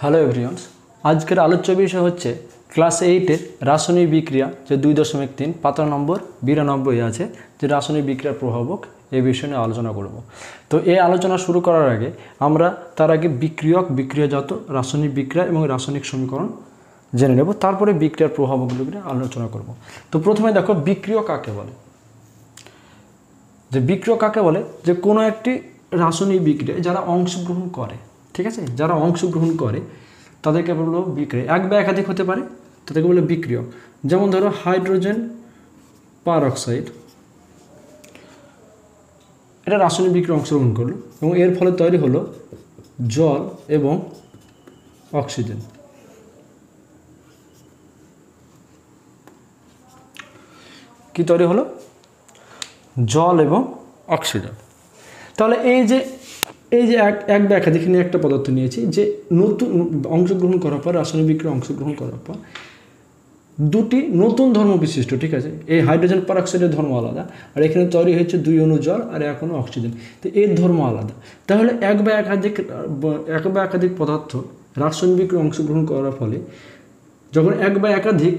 Hello everyone's, আজকের আলোচ্য বিষয় হচ্ছে ক্লাস 8-এর রাসায়নিক বিক্রিয়া, যে 2.3 পাতা নম্বর 92 আছে, যে রাসায়নিক বিক্রিয়ার প্রভাবক, এই বিষয় নিয়ে আলোচনা করব। তো এই আলোচনা শুরু করার আগে আমরা তার আগে বিক্রিয়ক, বিক্রিয়াজাত, রাসায়নিক বিক্রিয়া এবং রাসায়নিক সমীকরণ জেনে নেব, তারপরে বিক্রিয়ার প্রভাবকগুলো নিয়ে আলোচনা করব। তো প্রথমে দেখো বিক্রিয়ক কাকে বলে। যে বিক্রিয়ক কাকে বলে, যে কোনো একটি রাসায়নিক বিক্রিয়ায় যারা অংশগ্রহণ করে, ঠিক আছে, যারা অংশগ্রহণ করে তাদেরকে বলবো বিক্রিয়া। এক বা একাধিক হতে পারে, তাদেরকে বলে বিক্রিয়ক। যেমন ধরো হাইড্রোজেন পারঅক্সাইড, এটা রাসায়নিক বিক্রিয়ায় অংশগ্রহণ করলো এবং এর ফলে তৈরি হলো জল এবং অক্সিজেন। কি তৈরি হলো? জল এবং অক্সিজেন। তাহলে এই যে এক বা একাধিক নিয়ে একটা পদার্থ নিয়েছি, যে নতুন অংশগ্রহণ করার পর, রাসায়নিক বিক্রিয়া অংশগ্রহণ করার পর দুটি নতুন ধর্ম বিশিষ্ট, ঠিক আছে, এই হাইড্রোজেন পারঅক্সাইডের ধর্ম আলাদা, আর এখানে তৈরি হয়েছে 2 অণু জল আর 1 অণু অক্সিজেন, তো এর ধর্ম আলাদা। তাহলে এক বা একাধিক পদার্থ রাসায়নিক বিক্রিয়া অংশগ্রহণ করার ফলে যখন এক বা একাধিক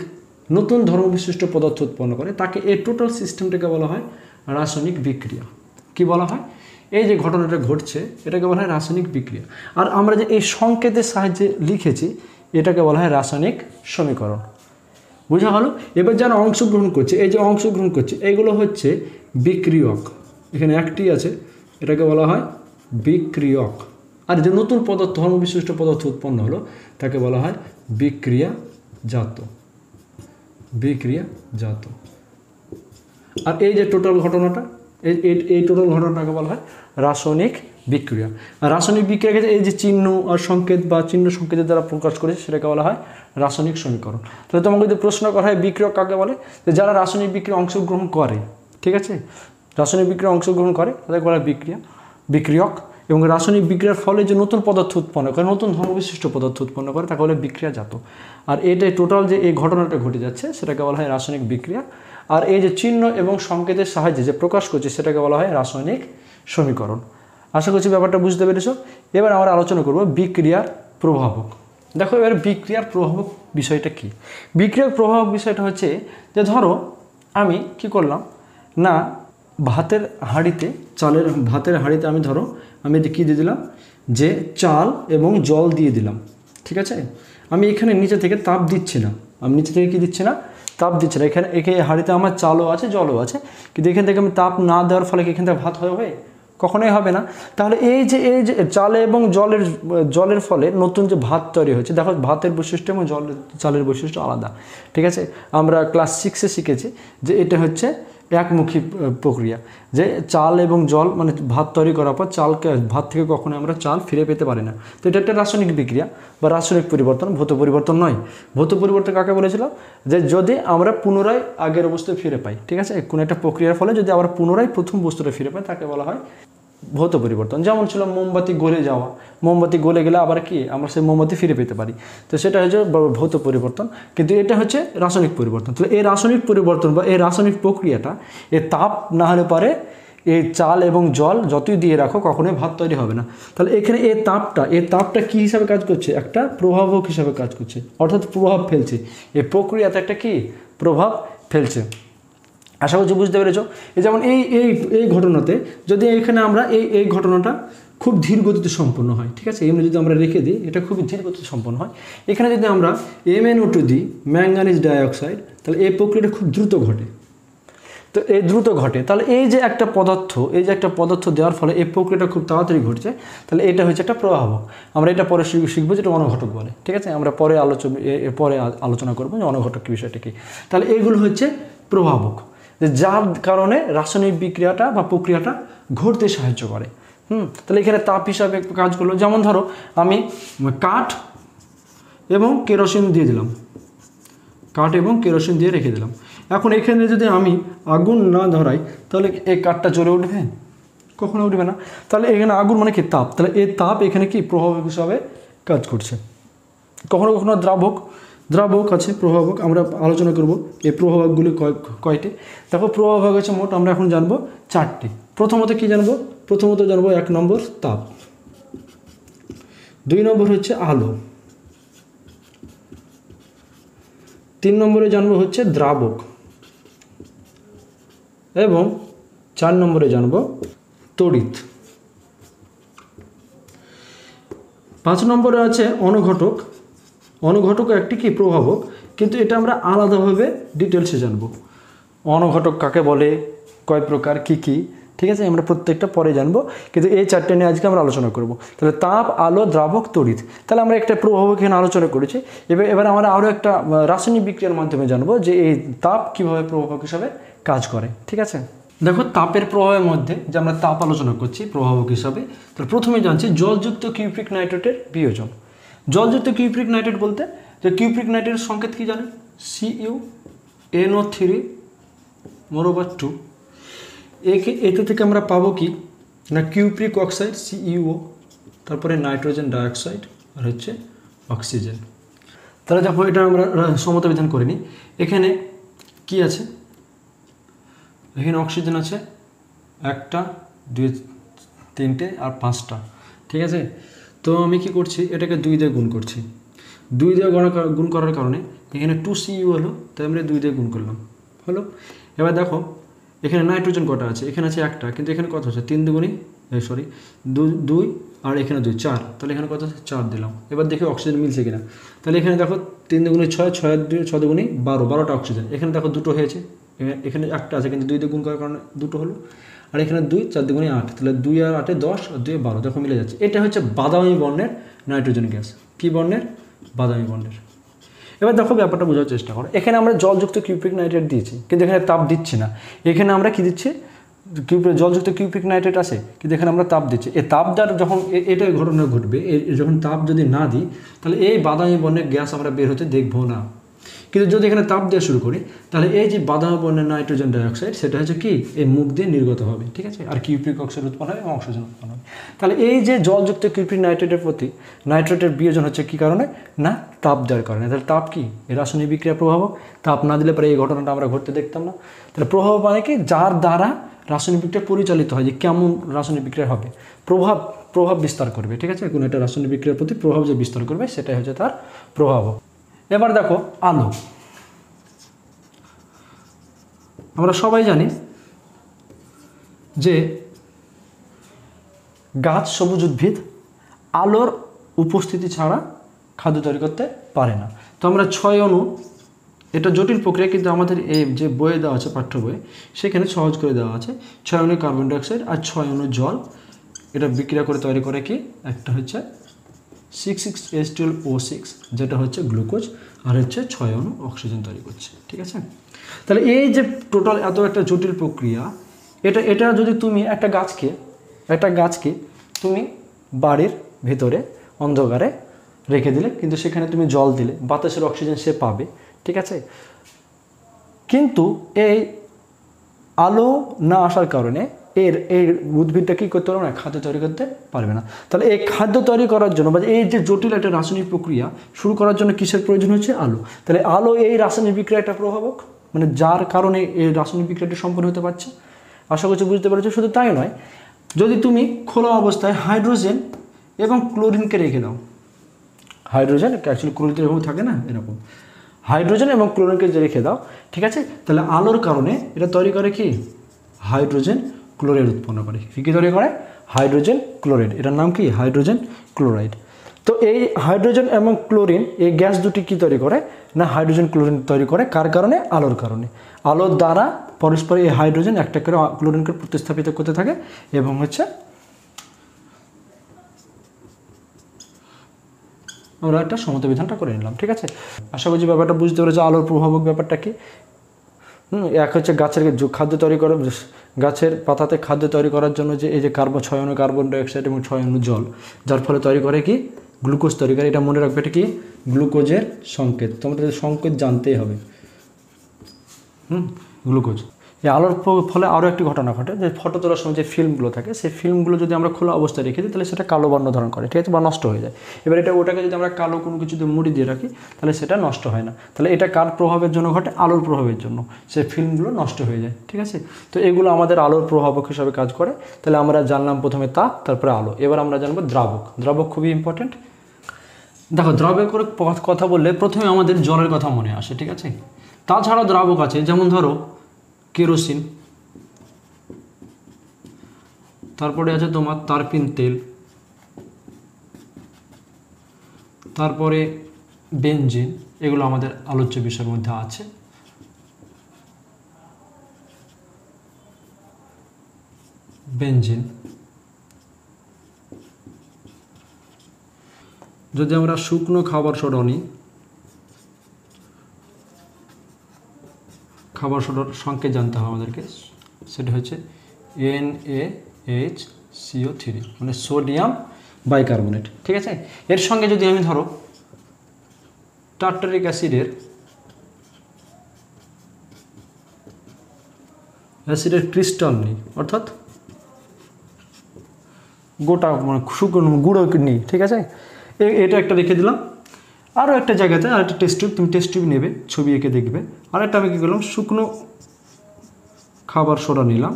নতুন ধর্ম বিশিষ্ট পদার্থ উৎপন্ন করে, তাকে এই টোটাল সিস্টেমটাকে বলা হয় রাসায়নিক বিক্রিয়া। কি বলা হয়? এই যে ঘটনাটা ঘটছে এটাকে বলা হয় রাসায়নিক বিক্রিয়া। আর আমরা যে এই সংকেতের সাহায্যে লিখেছি এটাকে বলা হয় রাসায়নিক সমীকরণ। বোঝা হলো? এবার যারা অংশগ্রহণ করছে, এই যে অংশগ্রহণ করছে, এইগুলো হচ্ছে বিক্রিয়ক। এখানে একটি আছে, এটাকে বলা হয় বিক্রিয়ক। আর যে নতুন পদার্থ, ধর্মবিশিষ্ট পদার্থ উৎপন্ন হলো তাকে বলা হয় বিক্রিয়াজাত। বিক্রিয়াজাত। আর এই যে টোটাল ঘটনাটা, এই টোটাল ঘটনাটাকে বলা হয় রাসায়নিক বিক্রিয়া। আর রাসায়নিক বিক্রিয়াকে এই যে চিহ্ন আর সংকেত বা চিহ্ন সংকেতের দ্বারা প্রকাশ করেছে সেটাকে বলা হয় রাসায়নিক সমীকরণ। তাহলে তোমাকে যদি প্রশ্ন করা হয় বিক্রিয়ক কাকে বলে, যে যারা রাসায়নিক বিক্রিয়া অংশগ্রহণ করে, ঠিক আছে, রাসায়নিক বিক্রিয়া অংশগ্রহণ করে তাদেরকে বলা হয় বিক্রিয়ক। এবং রাসায়নিক বিক্রিয়ার ফলে যে নতুন পদার্থ উৎপন্ন করে, নতুন ধর্মবিশিষ্ট পদার্থ উৎপন্ন করে, তাকে বলে বিক্রিয়াজাত। আর এটাই টোটাল যে এই ঘটনাটা ঘটে যাচ্ছে সেটাকে বলা হয় রাসায়নিক বিক্রিয়া। আর এই যে চিহ্ন এবং সংকেতের সাহায্যে যে প্রকাশ করছে সেটাকে বলা হয় রাসায়নিক সমীকরণ। আশা করছি ব্যাপারটা বুঝতে পেরেছ। এবার আমরা আলোচনা করব বিক্রিয়ার প্রভাবক। দেখো এবার বিক্রিয়ার প্রভাবক বিষয়টা কি। বিক্রিয়ার প্রভাবক বিষয়টা হচ্ছে যে ধরো আমি কি করলাম না, ভাতের হাঁড়িতে আমি ধরো আমি কী দিয়ে দিলাম, যে চাল এবং জল দিয়ে দিলাম, ঠিক আছে। আমি এখানে নিচে থেকে তাপ দিচ্ছি না, আমি নিচে থেকে কী দিচ্ছি না, তাপ দিচ্ছি না। এখানে হাঁড়িতে আমার চালও আছে, জলও আছে, কিন্তু এখান থেকে আমি তাপ না দেওয়ার ফলে কি এখান থেকে ভাত হবে? কখনোই হবে না। তাহলে এই যে চাল এবং জলের ফলে নতুন যে ভাত তৈরি হয়েছে, দেখো ভাতের বৈশিষ্ট্য এবং চালের বৈশিষ্ট্য আলাদা, ঠিক আছে। আমরা ক্লাস 6-এ শিখেছি যে এটা হচ্ছে একমুখী প্রক্রিয়া, যে চাল এবং জল মানে ভাত তৈরি করার পর ভাত থেকে কখনো আমরা চাল ফিরে পেতে পারি না। তো এটা একটা রাসায়নিক বিক্রিয়া বা রাসায়নিক পরিবর্তন, ভৌত পরিবর্তন নয়। ভৌত পরিবর্তন কাকে বলেছিলাম? যে যদি আমরা পুনরায় আগের অবস্থায় ফিরে পাই, ঠিক আছে, কোনো একটা প্রক্রিয়ার ফলে যদি আমরা পুনরায় প্রথম বস্তুটা ফিরে পাই তাকে বলা হয় ভৌত পরিবর্তন। যেমন ছিল মোমবাতি গলে যাওয়া, মোমবাতি গলে গেলে আবার কি আমরা সেই মোমবাতি ফিরে পেতে পারি, তো সেটা হচ্ছে ভৌত পরিবর্তন। কিন্তু এটা হচ্ছে রাসায়নিক পরিবর্তন। তাহলে এই রাসায়নিক পরিবর্তন বা এই রাসায়নিক প্রক্রিয়াটা, এর তাপ না হলে পারে এই চাল এবং জল যতই দিয়ে রাখো কখনোই ভাত তৈরি হবে না। তাহলে এখানে এই তাপটা কী হিসাবে কাজ করছে? একটা প্রভাবক হিসাবে কাজ করছে, অর্থাৎ প্রভাব ফেলছে। এই প্রক্রিয়াতে একটা কি প্রভাব ফেলছে। আশা করছি বুঝতে পেরেছ। এই যেমন এই ঘটনাতে যদি এখানে আমরা এই ঘটনাটা খুব ধীর গতিতে সম্পন্ন হয়, ঠিক আছে, এমনি যদি আমরা রেখে দিই এটা খুবই ধীর গতিতে সম্পন্ন হয়। এখানে যদি আমরা MnO2 দিই, ম্যাঙ্গানিজ ডাইঅক্সাইড, তাহলে এই প্রক্রিয়াটা খুব দ্রুত ঘটে। তো এই দ্রুত ঘটে, তাহলে এই যে একটা পদার্থ দেওয়ার ফলে এই প্রক্রিয়াটা খুব তাড়াতাড়ি ঘটছে, তাহলে এটা হচ্ছে একটা প্রভাবক। আমরা এটা পরে শিখবো, যেটা অনুঘটক বলে, ঠিক আছে। আমরা পরে আলোচনা করবো যে অনুঘটক কি বিষয়টা কি। তাহলে এইগুলো হচ্ছে প্রভাবক, যে যার কারণে রাসায়নিক বিক্রিয়াটা বা প্রক্রিয়াটা ঘটতে সাহায্য করে। তাহলে এখানে তাপ হিসাবে কাজ করলো। যেমন ধরো আমি কাঠ এবং কেরোসিন দিয়ে দিলাম, কাঠ এবং কেরোসিন দিয়ে রেখে দিলাম। এখন এখানে যদি আমি আগুন না ধরাই তাহলে এই কাঠটা জ্বলে উঠবে? কখনো উঠবে না। তাহলে এখানে আগুন মানে কি? তাপ। তাহলে এই তাপ এখানে কি প্রভাবক হিসাবে কাজ করছে। কখনো কখনো দ্রাবক আছে প্রভাবক, আমরা আলোচনা করব এই প্রভাবকগুলি কয়টি। দেখো প্রভাবক হচ্ছে মোট আমরা এখন জানবো 4টি। প্রথমত কি জানবো? প্রথমত জানবো 1 নম্বর তাপ, 2 নম্বর হচ্ছে আলো, 3 নম্বরে জানবো হচ্ছে দ্রাবক, এবং 4 নম্বরে জানবো তড়িৎ। 5 নম্বরে আছে অনুঘটক। অনুঘটক একটি কি প্রভাবক, কিন্তু এটা আমরা আলাদাভাবে ডিটেলসে জানবো। অনুঘটক কাকে বলে, কয় প্রকার, কি কি, ঠিক আছে, আমরা প্রত্যেকটা পরে জানবো, কিন্তু এই 4টে নিয়ে আজকে আমরা আলোচনা করব। তাহলে তাপ, আলো, দ্রাবক, তড়িৎ। তাহলে আমরা একটা প্রভাবক এখানে আলোচনা করেছি। এবার আমরা আরও একটা রাসায়নিক বিক্রিয়ার মাধ্যমে জানবো যে এই তাপ কীভাবে প্রভাবক হিসাবে কাজ করে। ঠিক আছে, দেখো তাপের প্রভাবের মধ্যে যে আমরা তাপ আলোচনা করছি প্রভাবক হিসাবে, তাহলে প্রথমে জানছি জলযুক্ত কিউপ্রিক নাইট্রেটের বিয়োজন। জলযুক্ত কিউপ্রিক নাইট্রেট বলতে যে কিউপ্রিক নাইট্রেটের সংকেত কি জানেন, CuNO3 2। এতে থেকে আমরা পাবো কি না কিউপ্রিক অক্সাইড CuO, তারপরে নাইট্রোজেন ডাইঅক্সাইড, আর হচ্ছে অক্সিজেন। তাহলে দেখো এটা আমরা সমতা বিধান করে নিই। এখানে কি আছে, এখানে অক্সিজেন আছে 1টা 2 3টে আর 5টা, ঠিক আছে। তো আমি কি করছি, এটাকে 2 দিয়ে গুণ করছি। 2 দিয়ে গুণ করার কারণে এখানে 2Cu হলো, তাই আমরা 2 দিয়ে গুণ করলাম, হলো। এবার দেখো এখানে নাইট্রোজেন কটা আছে, এখানে আছে 1টা, কিন্তু এখানে কত আছে 3 দুগুণী 2 আর এখানে 2 4, তাহলে এখানে কত আছে 4 দিলাম। এবার দেখি অক্সিজেন মিলছে কিনা। তাহলে এখানে দেখো 3 দুগুণী 6, 6 আর 2 6 দুগুণী 12, 12টা অক্সিজেন। এখানে দেখো 2টো হয়েছে, এখানে 1টা আছে কিন্তু 2 দিয়ে গুণ করার কারণে 2টো হলো। আর এখানে 2 4 দুগুণী 8, তাহলে 2 আর 8 10 আর 2 12, দেখো মিলে যাচ্ছে। এটা হচ্ছে বাদামি বর্ণের নাইট্রোজেন গ্যাস। কি বর্ণের, বাদামি বর্ণের। এবার দেখো ব্যাপারটা বোঝার চেষ্টা করো। এখানে আমরা জলযুক্ত কিউপ্রিক নাইট্রেট দিয়েছি, কিন্তু এখানে তাপ দিচ্ছি না। এখানে আমরা কি দিচ্ছি, জলযুক্ত কিউপ্রিক নাইট্রেট আছে, কিন্তু এখানে আমরা তাপ দিচ্ছি। এই তাপ দ্বারা যখন এটা ঘটনা ঘটবে, যখন তাপ যদি না দিই, তাহলে এই বাদামি বর্ণের গ্যাস আমরা বের হতে দেখবো না। কিন্তু যদি এখানে তাপ দেওয়া শুরু করি, তাহলে এই যে বাদামি বর্ণের নাইট্রোজেন ডাইঅক্সাইড, সেটা হচ্ছে কি এই মুখ দিয়ে নির্গত হবে, ঠিক আছে। আর কিউপ্রিক অক্সাইড উৎপন্ন হবে এবং অক্সিজেন উৎপন্ন হবে। তাহলে এই যে জলযুক্ত কিউপ্রিক নাইট্রেটের প্রতি নাইট্রেটের বিয়োজন হচ্ছে কি কারণে, না তাপ দেওয়ার কারণে। তাহলে তাপ কি, এই রাসায়নিক বিক্রিয়া প্রভাবক। তাপ না দিলে পরে এই ঘটনাটা আমরা ঘটতে দেখতাম না। তাহলে প্রভাব মানে কি, যার দ্বারা রাসায়নিক বিক্রিয়া পরিচালিত হয়, যে কেমন রাসায়নিক বিক্রিয়া হবে, প্রভাব বিস্তার করবে, ঠিক আছে। কোনো একটা রাসায়নিক বিক্রিয়ার প্রতি প্রভাব যে বিস্তার করবে, সেটাই হচ্ছে তার প্রভাবক। এবার দেখো আলো। আমরা সবাই জানি যে গাছ, সবুজ উদ্ভিদ আলোর উপস্থিতি ছাড়া খাদ্য তৈরি করতে পারে না। তো আমরা 6 অণু, এটা জটিল প্রক্রিয়া, কিন্তু আমাদের এই যে বইয়ে দেওয়া আছে, পাঠ্য বইয়ে, সেখানে সহজ করে দেওয়া আছে। 6 অণু কার্বন ডাইঅক্সাইড আর 6 অণু জল, এটা বিক্রিয়া করে তৈরি করে কি, একটা হচ্ছে 6,6H12O6, যেটা হচ্ছে গ্লুকোজ, আর হচ্ছে 6 অণু অক্সিজেন তৈরি করছে, ঠিক আছে। তাহলে এই যে টোটাল এত একটা জটিল প্রক্রিয়া, এটা যদি তুমি একটা গাছকে তুমি বাড়ির ভিতরে অন্ধকারে রেখে দিলে, কিন্তু সেখানে তুমি জল দিলে, বাতাসের অক্সিজেন সে পাবে, ঠিক আছে। কিন্তু এই আলো না আসার কারণে এই উদ্ভিদটা কী করতে পারবে না, খাদ্য তৈরি করতে পারবে না। তাহলে এই খাদ্য তৈরি করার জন্য, বা এই যে জটিল একটা রাসায়নিক প্রক্রিয়া শুরু করার জন্য কিসের প্রয়োজন হচ্ছে, আলো। তাহলে আলো এই রাসায়নিক বিক্রিয়া একটা প্রভাবক, মানে যার কারণে এই রাসায়নিক বিক্রিয়াটি সম্পন্ন হতে পারছে। আশা করছি বুঝতে পেরেছো। শুধু তাই নয়, যদি তুমি খোলা অবস্থায় হাইড্রোজেন এবং ক্লোরিনকে রেখে দাও, হাইড্রোজেন অ্যাকচুয়ালি ক্লোরিন এরকম থাকে না, এরকম হাইড্রোজেন এবং ক্লোরিনকে যে রেখে দাও, ঠিক আছে, তাহলে আলোর কারণে এটা তৈরি করে কি, হাইড্রোজেন ক্লোরাইড উৎপন্ন করে। কী তৈরি করে, হাইড্রোজেন ক্লোরাইড। এটার নাম কি, হাইড্রোজেন ক্লোরাইড। তো এই হাইড্রোজেন এবং ক্লোরিন, এই গ্যাস দুটি কী তৈরি করে না, হাইড্রোজেন ক্লোরিন তৈরি করে। কার কারণে, আলোর কারণে। আলোর দ্বারা পরস্পর এই হাইড্রোজেন একটা করে ক্লোরিনকে প্রতিস্থাপিত করতে থাকে, এবং হচ্ছে আমরা একটা সমতা বিধানটা করে নিলাম, ঠিক আছে। আশা করছি ব্যাপারটা বুঝতে পেরেছো, আলোর প্রভাবক ব্যাপারটা কি। এক হচ্ছে গাছের খাদ্য তৈরি করা, গাছের পাতাতে খাদ্য তৈরি করার জন্য যে এই যে 6 অণু কার্বন ডাইঅক্সাইড এবং 6 অণু জল, যার ফলে তৈরি করে কি, গ্লুকোজ তৈরি করে। এটা মনে রাখবে, এটা কি, গ্লুকোজের সংকেত। তোমাদের সংকেত জানতেই হবে। গ্লুকোজ। এই আলোর ফলে আরও একটি ঘটনা ঘটে, যে ফটো তোলার সময় যে ফিল্মগুলো থাকে, সেই ফিল্মগুলো যদি আমরা খোলা অবস্থায় রেখে দিই, তাহলে সেটা কালো বর্ণ ধারণ করে, ঠিক আছে, বা নষ্ট হয়ে যায়। এবার ওটাকে যদি আমরা কালো কোনো কিছু দিয়ে মুড়ি দিয়ে রাখি, তাহলে সেটা নষ্ট হয় না। তাহলে এটা কার প্রভাবের জন্য ঘটে, আলোর প্রভাবের জন্য সেই ফিল্মগুলো নষ্ট হয়ে যায়, ঠিক আছে। তো এগুলো আমাদের আলোর প্রভাবক হিসাবে কাজ করে। তাহলে আমরা জানলাম প্রথমে তাপ, তারপরে আলো। এবার আমরা জানবো দ্রাবক। দ্রাবক খুবই ইম্পর্টেন্ট। দেখো দ্রাবকের কথা বললে প্রথমে আমাদের জলের কথা মনে আসে, ঠিক আছে। তাছাড়াও দ্রাবক আছে, যেমন ধরো কেরোসিন, তারপরে আছে তোমার তারপিন তেল, তারপরে বেনজিন, এগুলো আমাদের আলোচ্য বিষয়ের মধ্যে আছে। বেনজিন, যদি আমরা শুকনো খাবার সোডা নিই, খাবার সোডার সংকেত জানতে হবে আমাদেরকে, সেটা হচ্ছে NaHCO3, মানে সোডিয়াম বাইকার্বনেট, ঠিক আছে। এর সঙ্গে যদি আমি ধরো টার্টারিক অ্যাসিডের ক্রিস্টাল নিই, অর্থাৎ গোটা মানে শুকনো গুঁড়ো নিই, ঠিক আছে। এটা একটা রেখে দিলাম। আরও একটা জায়গাতে আর একটা টেস্ট টিউব, তুমি টেস্ট টিউব নেবে, ছবি এঁকে দেখবে। আর একটা আমি কী করলাম, শুকনো খাবার সোডা নিলাম,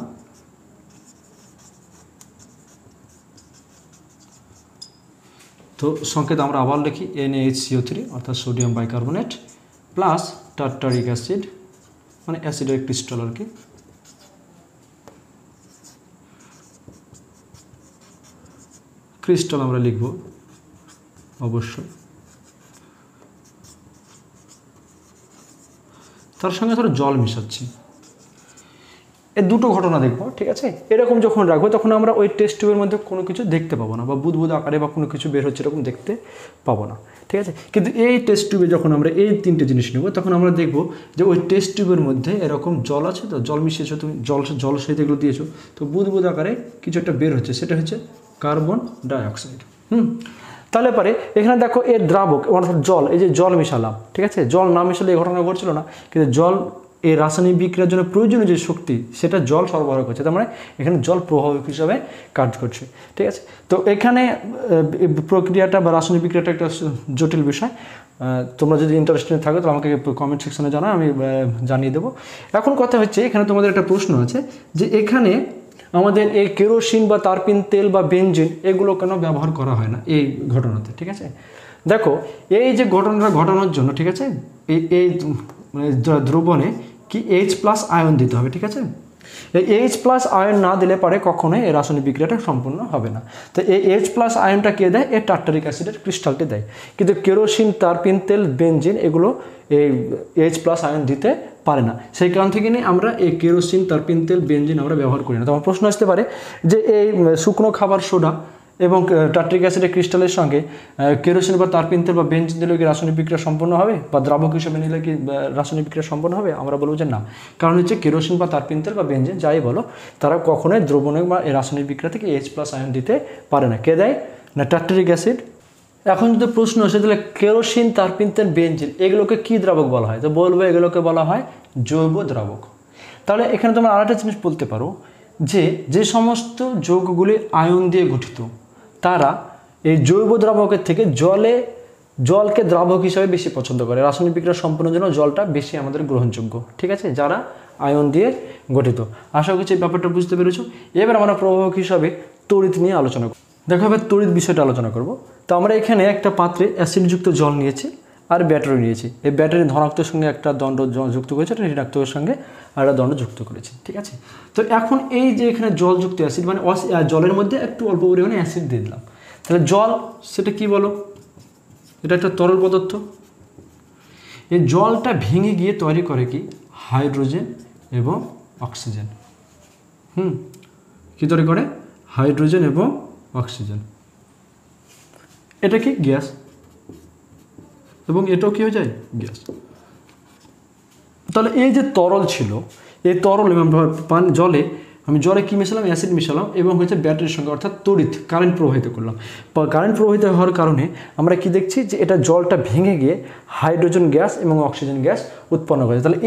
তো সংকেত আমরা আবার লিখি NaHCO3, অর্থাৎ sodium bicarbonate, plus tartaric acid, মানে অ্যাসিডের ক্রিস্টাল আর কি, ক্রিস্টাল আমরা লিখব অবশ্যই। তার সঙ্গে ধরো জল মিশাচ্ছি, এই দুটো ঘটনা দেখবো, ঠিক আছে। এরকম যখন রাখবো তখন আমরা ওই টেস্ট টিউবের মধ্যে কোনো কিছু দেখতে পাবো না, বা বুদবুদ আকারে বা কোনো কিছু বের হচ্ছে এরকম দেখতে পাবো না, ঠিক আছে। কিন্তু এই টেস্ট টিউবে যখন আমরা এই তিনটে জিনিস নেব, তখন আমরা দেখবো যে ওই টেস্ট টিউবের মধ্যে এরকম জল আছে, তো জল মিশিয়েছো তুমি, জল সহিত এগুলো দিয়েছো, তো বুদবুদ আকারে কিছু একটা বের হচ্ছে, সেটা হচ্ছে কার্বন ডাইঅক্সাইড। তাহলে পরে এখানে দেখো এর দ্রাবক অর্থাৎ জল, এই যে জল মিশালাম, ঠিক আছে। জল না মিশালে এই ঘটনা ঘটছিল না, কিন্তু জল এই রাসায়নিক বিক্রিয়ার জন্য প্রয়োজনীয় যে শক্তি সেটা জল সরবরাহ করছে, তার মানে এখানে জল প্রভাবক হিসাবে কাজ করছে, ঠিক আছে। তো এখানে প্রক্রিয়াটা বা রাসায়নিক বিক্রিয়াটা একটা জটিল বিষয়, তোমরা যদি ইন্টারেস্টেড থাকো তো আমাকে কমেন্ট সেকশনে জানাও, আমি জানিয়ে দেবো। এখন কথা হচ্ছে এখানে তোমাদের একটা প্রশ্ন আছে যে এখানে আমাদের এই কেরোসিন বা তারপিন তেল বা বেনজিন এগুলো কেন ব্যবহার করা হয় না এই ঘটনাতে, ঠিক আছে। দেখো এই যে ঘটনাটা ঘটানোর জন্য, ঠিক আছে, এই মানে দ্রবণে কি H+ আয়ন দিতে হবে, ঠিক আছে। এই H+ আয়ন না দিলে পরে কখনোই এই রাসায়নিক বিক্রিয়াটা সম্পূর্ণ হবে না। তো এই H+ আয়নটা কে দেয়, এই টার্টারিক অ্যাসিডের ক্রিস্টালটি দেয়। কিন্তু কেরোসিন, তারপিন তেল, বেনজিন এগুলো এই H+ আয়ন দিতে পারে না, সেই কারণ থেকে নিয়ে আমরা এই কেরোসিন, তারপিন তেল, বেনজিন আমরা ব্যবহার করি না। তোমার প্রশ্ন আসতে পারে যে এই শুকনো খাবার সোডা এবং টার্টারিক অ্যাসিডের ক্রিস্টালের সঙ্গে কেরোসিন বা তারপিন তেল বা বেনজিন দিলে কি রাসায়নিক বিক্রিয়া সম্পন্ন হবে, বা দ্রাবক হিসেবে নিলে কি রাসায়নিক বিক্রিয়া সম্পন্ন হবে? আমরা বলবো যে না, কারণ হচ্ছে কেরোসিন বা তারপিন তেল বা বেনজিন যাই বলো, তারা কখনোই দ্রবণে বা এই রাসায়নিক বিক্রিয়া থেকে H+ আয়ন দিতে পারে না। কে দেয় না? Tartaric acid. এখন যদি প্রশ্ন আসে তাহলে কেরোসিন, তারপিন তেল, বেনজিন এগুলোকে কি দ্রাবক বলা হয়, তো বলবো এগুলোকে বলা হয় জৈব দ্রাবক। তাহলে এখানে তোমরা আরেকটা জিনিস বলতে পারো যে সমস্ত যৌগগুলি আয়ন দিয়ে গঠিত তারা এই জৈব দ্রাবকের থেকে জলকে দ্রাবক হিসাবে বেশি পছন্দ করে, রাসায়নিক বিক্রিয়া সম্পূর্ণের জন্য জলটা বেশি আমাদের গ্রহণযোগ্য, ঠিক আছে, যারা আয়ন দিয়ে গঠিত। আশা করছি এই ব্যাপারটা বুঝতে পেরেছো। এবার আমরা প্রভাবক হিসাবে তড়িৎ নিয়ে আলোচনা করব। দেখো এবার তড়িৎ বিষয়টা আলোচনা করব। তো আমরা এখানে একটা পাত্রে অ্যাসিডযুক্ত জল নিয়েছি আর ব্যাটারি নিয়েছি। এই ব্যাটারি ধনাত্মকের সঙ্গে একটা দণ্ড যুক্ত করেছে, এটা ঋণাত্মকের সঙ্গে আর একটা দণ্ড যুক্ত করেছি, ঠিক আছে। তো এখন এই যে এখানে জলযুক্ত অ্যাসিড মানে জলের মধ্যে একটু অল্প পরিমাণে অ্যাসিড দিয়ে দিলাম, তাহলে জল সেটা কি বলো, এটা একটা তরল পদার্থ। এই জলটা ভেঙে গিয়ে তৈরি করে কি হাইড্রোজেন এবং অক্সিজেন। কি তৈরি করে? হাইড্রোজেন এবং অক্সিজেন। এটা কি গ্যাস, এবং এটাও কি হয়ে যায় গ্যাস। তাহলে এই যে তরল ছিল, এই তরল আমি জলে কি মেশালাম? অ্যাসিড মেশালাম এবং হচ্ছে ব্যাটারির সঙ্গে অর্থাৎ তড়িৎ কারেন্ট প্রবাহিত করলাম। কারেন্ট প্রবাহিত হওয়ার কারণে আমরা কি দেখছি যে এটা জলটা ভেঙে গিয়ে হাইড্রোজেন গ্যাস এবং অক্সিজেন গ্যাস উৎপন্ন করে। তাহলে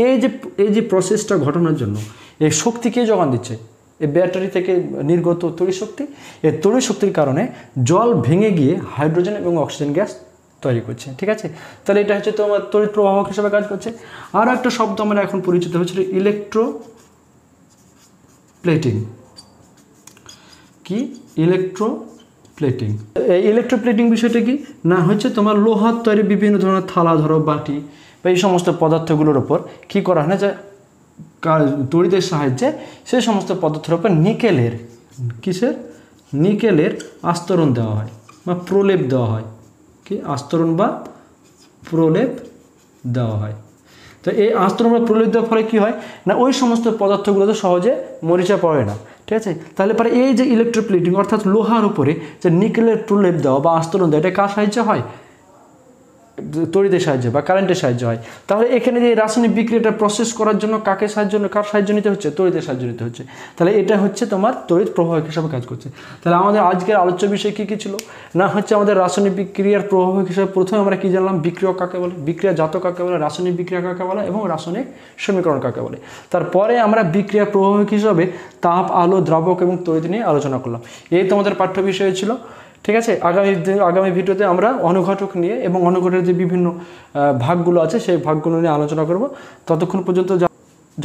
এই যে প্রসেসটা ঘটানোর জন্য এই শক্তি কে যোগান দিচ্ছে? এই ব্যাটারি থেকে নির্গত তড়িৎ শক্তি। এই তড়িৎ শক্তির কারণে জল ভেঙে গিয়ে হাইড্রোজেন এবং অক্সিজেন গ্যাস তৈরি করছে, ঠিক আছে। তাহলে এটা হচ্ছে তোমার তড়িৎ প্রবাহক হিসেবে কাজ করছে। আরও একটা শব্দ আমরা এখন পরিচিত হচ্ছে ইলেকট্রোপ্লেটিং। কি? ইলেকট্রোপ্লেটিং। প্লেটিং। এই ইলেকট্রোপ্লেটিং বিষয়টা কি না হচ্ছে তোমার লোহার তৈরি বিভিন্ন ধরনের থালা ধরো বাটি বা এই সমস্ত পদার্থগুলোর ওপর কী করা হয় না যে তড়িতের সাহায্যে সেই সমস্ত পদার্থের ওপর নিকেলের আস্তরণ দেওয়া হয় বা প্রলেপ দেওয়া হয়। কি আস্তরণ বা প্রলেপ দেওয়া হয়। তো এই আস্তরণ বা প্রলেপ দেওয়ার ফলে কী হয় না ওই সমস্ত পদার্থগুলোতে সহজে মরিচা পড়ে না, ঠিক আছে। তাহলে পরে এই যে ইলেকট্রোপ্লেটিং অর্থাৎ লোহার উপরে যে নিকেলের প্রলেপ দেওয়া বা আস্তরণ দেওয়া, এটা কার সাহায্যে হয়? তড়িতের সাহায্যে বা কারেন্টের সাহায্যে হয়। তাহলে এখানে যে রাসায়নিক বিক্রিয়াটা প্রসেস করার জন্য কার সাহায্য নিতে হচ্ছে? তড়িতের সাহায্য নিতে হচ্ছে। তাহলে এটা হচ্ছে তোমার তড়িৎ প্রবাহক হিসাবে কাজ করছে। তাহলে আমাদের আজকের আলোচ্য বিষয় কী কী ছিল না হচ্ছে আমাদের রাসায়নিক বিক্রিয়ার প্রবাহক হিসাবে প্রথমে আমরা কী জানলাম? বিক্রিয়ক কাকে বলে, বিক্রিয়াজাত কাকে বলে, রাসায়নিক বিক্রিয়া কাকে বলে এবং রাসায়নিক সমীকরণ কাকে বলে। তারপরে আমরা বিক্রিয়া প্রবাহক হিসাবে তাপ, আলো, দ্রাবক এবং তড়িৎ নিয়ে আলোচনা করলাম। এই তোমাদের পাঠ্য বিষয় ছিল, ঠিক আছে। আগামী ভিডিওতে আমরা অনুঘটক নিয়ে এবং অনুঘটকের যে বিভিন্ন ভাগগুলো আছে সেই ভাগগুলো নিয়ে আলোচনা করব। ততক্ষণ পর্যন্ত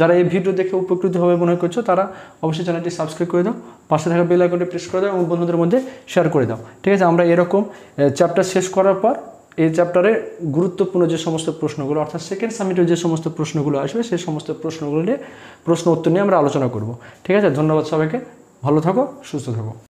যারা এই ভিডিও দেখে উপকৃত হবে মনে করছো তারা অবশ্যই চ্যানেলটি সাবস্ক্রাইব করে দাও, পাশে থাকা বেল আইকনটি প্রেস করে দাও এবং বন্ধুদের মধ্যে শেয়ার করে দাও, ঠিক আছে। আমরা এরকম চ্যাপ্টার শেষ করার পর এই চ্যাপ্টারে গুরুত্বপূর্ণ যে সমস্ত প্রশ্নগুলো অর্থাৎ সেকেন্ড সামিটের যে সমস্ত প্রশ্নগুলো আসবে সেই সমস্ত প্রশ্নগুলো নিয়ে প্রশ্ন উত্তর নিয়ে আমরা আলোচনা করব, ঠিক আছে। ধন্যবাদ সবাইকে, ভালো থাকো, সুস্থ থাকো।